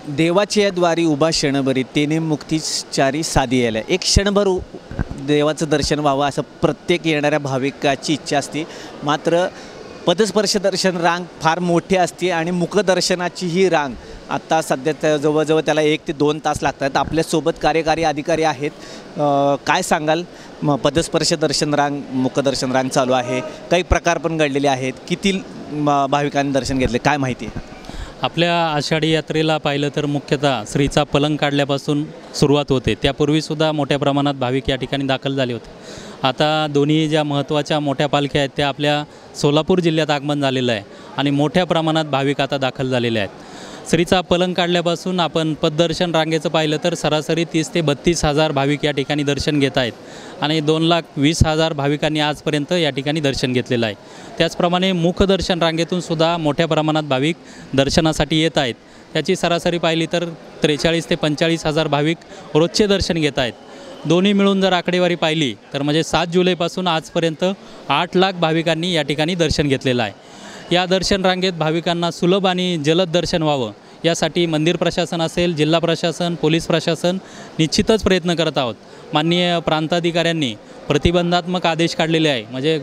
देवाच्या द्वारी उभा क्षणभरी तेने मुक्तीचारी साधी यायला एक क्षणभर देवाचं दर्शन व्हावं असं प्रत्येक येणाऱ्या भाविकाची इच्छा असते। मात्र पदस्पर्श दर्शन रांग फार मोठी असते आणि मुखदर्शनाची ही रांग आता सध्या जवळजवळ त्याला 1 ते 2 तास लागतात। आपल्यासोबत कार्यकारी अधिकारी आहेत, काय सांगाल? पदस्पर्श दर्शन रांग मुखदर्शन रांग चालू आहे, काही प्रकार पण घडलेले आहेत, किती भाविकांनी दर्शन घेतले, काय माहिती आहे? आपल्या आषाढी यात्रेला पाहिलं तर मुख्यतः श्रीचा पलंग काढल्यापासून सुरुवात होते। त्यापूर्वीसुद्धा मोठ्या प्रमाणात भाविक या ठिकाणी दाखल झाले होते। आता दोन्ही ज्या महत्त्वाच्या मोठ्या पालख्या आहेत त्या आपल्या सोलापूर जिल्ह्यात आगमन झालेलं आहे आणि मोठ्या प्रमाणात भाविक आता दाखल झालेले आहेत। श्रीचा पलंग काढल्यापासून आपण पददर्शन रांगेचं पाहिलं तर सरासरी 30 ते 32 हजार भाविक या ठिकाणी दर्शन घेत आहेत आणि 2,20,000 भाविकांनी आजपर्यंत या ठिकाणी दर्शन घेतलेलं आहे। त्याचप्रमाणे मुखदर्शन रांगेतून सुद्धा मोठ्या प्रमाणात भाविक दर्शनासाठी येत आहेत। त्याची सरासरी पाहिली तर 43 ते 45 हजार भाविक रोजचे दर्शन घेत आहेत। दोन्ही मिळून जर आकडेवारी पाहिली तर म्हणजे 7 जुलैपासून आजपर्यंत 8 लाख भाविकांनी या ठिकाणी दर्शन घेतलेलं आहे। या दर्शन रांगेत भाविकांना सुलभ आणि जलद दर्शन व्हावं यासाठी मंदिर प्रशासन असेल, जिल्हा प्रशासन, पोलीस प्रशासन निश्चितच प्रयत्न करत आहोत। माननीय प्रांताधिकाऱ्यांनी प्रतिबंधात्मक आदेश काढलेले आहे, म्हणजे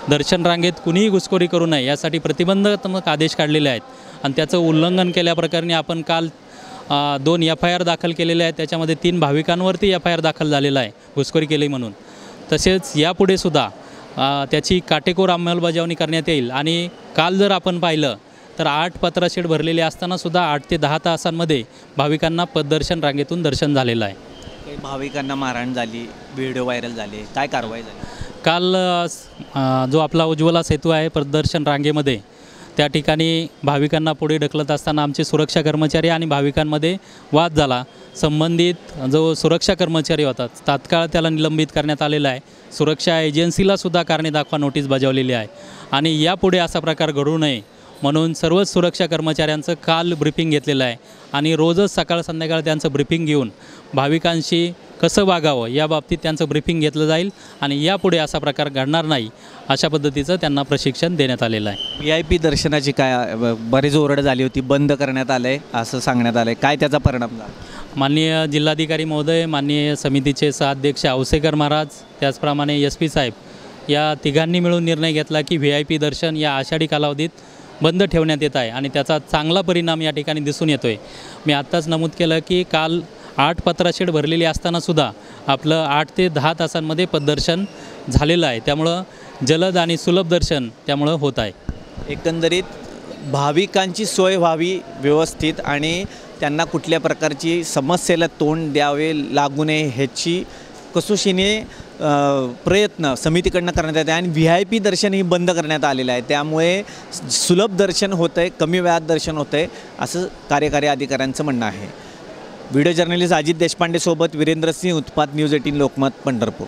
दर्शन रांगेत कुणीही घुसखोरी करू नये यासाठी प्रतिबंधात्मक आदेश काढलेले आहेत आणि त्याचं उल्लंघन केल्याप्रकरणी आपण काल 2 FIR दाखल केलेले आहेत। त्याच्यामध्ये 3 भाविकांवरती FIR दाखल झालेला आहे घुसखोरी केली म्हणून। तसेच यापुढे सुद्धा त्याची काटेकोर अंमलबजावणी करण्यात येईल आणि काल जर आपण पाहिलं तर 8 पत्राशेड भरलेले असतानासुद्धा 8 ते 10 तासांमध्ये भाविकांना पददर्शन रांगेतून दर्शन झालेलं आहे। काही भाविकांना मारहाण झाली, व्हिडिओ व्हायरल झाले, काय कारवाई झाली? काल जो आपला उज्ज्वला सेतू आहे पददर्शन रांगेमध्ये त्या ठिकाणी भाविकांना पुढे ढकलत असताना आमचे सुरक्षा कर्मचारी आणि भाविकांमध्ये वाद झाला। संबंधित जो सुरक्षा कर्मचारी होता तात्काळ त्याला निलंबित करण्यात आलेला आहे। सुरक्षा एजन्सीलासुद्धा कारणे दाखवा नोटीस बजावलेली आहे आणि यापुढे असा प्रकार घडू नये म्हणून सर्वच सुरक्षा कर्मचाऱ्यांचं काल ब्रीफिंग घेतलेलं आहे आणि रोजच सकाळ संध्याकाळ त्यांचं ब्रीफिंग घेऊन भाविकांशी कसं वागावं याबाबतीत त्यांचं ब्रीफिंग घेतलं जाईल आणि यापुढे असा प्रकार घडणार नाही अशा पद्धतीचं त्यांना प्रशिक्षण देण्यात आलेलं आहे। VIP दर्शनाची काय बरीच ओरड झाली होती, बंद करण्यात आलं आहे असं सांगण्यात आलं आहे, काय त्याचा परिणाम झाला? माननीय जिल्हाधिकारी महोदय, माननीय समितीचे सहअध्यक्ष औसेकर महाराज, त्याचप्रमाणे SP साहेब या तिघांनी मिळून निर्णय घेतला की VIP दर्शन या आषाढी कालावधीत बंद ठेवण्यात येत आहे आणि त्याचा चांगला परिणाम या ठिकाणी दिसून येतो आहे। मी आत्ताच नमूद केलं की काल 8 पत्राशेड भरलेली असतानासुद्धा आपलं 8 ते 10 तासांमध्ये पददर्शन झालेलं आहे। त्यामुळं जलद आणि सुलभ दर्शन त्यामुळं होत आहे। एकंदरीत भाविकांची सोय व्हावी व्यवस्थित आणि त्यांना कुठल्या प्रकारची समस्येला तोंड द्यावे लागू नये ह्याची कसोशीने प्रयत्न समितीकडनं करण्यात येते आणि VIP दर्शन ही बंद करण्यात आलेलं आहे। त्यामुळे सुलभ दर्शन होतं आहे, कमी वेळात दर्शन होतं आहे असं कार्यकारी अधिकाऱ्यांचं म्हणणं आहे। व्हिडिओ जर्नलिस्ट अजित देशपांडे सोबत वीरेंद्र सिंह, उत्पात, न्यूज 18 लोकमत, पंढरपूर।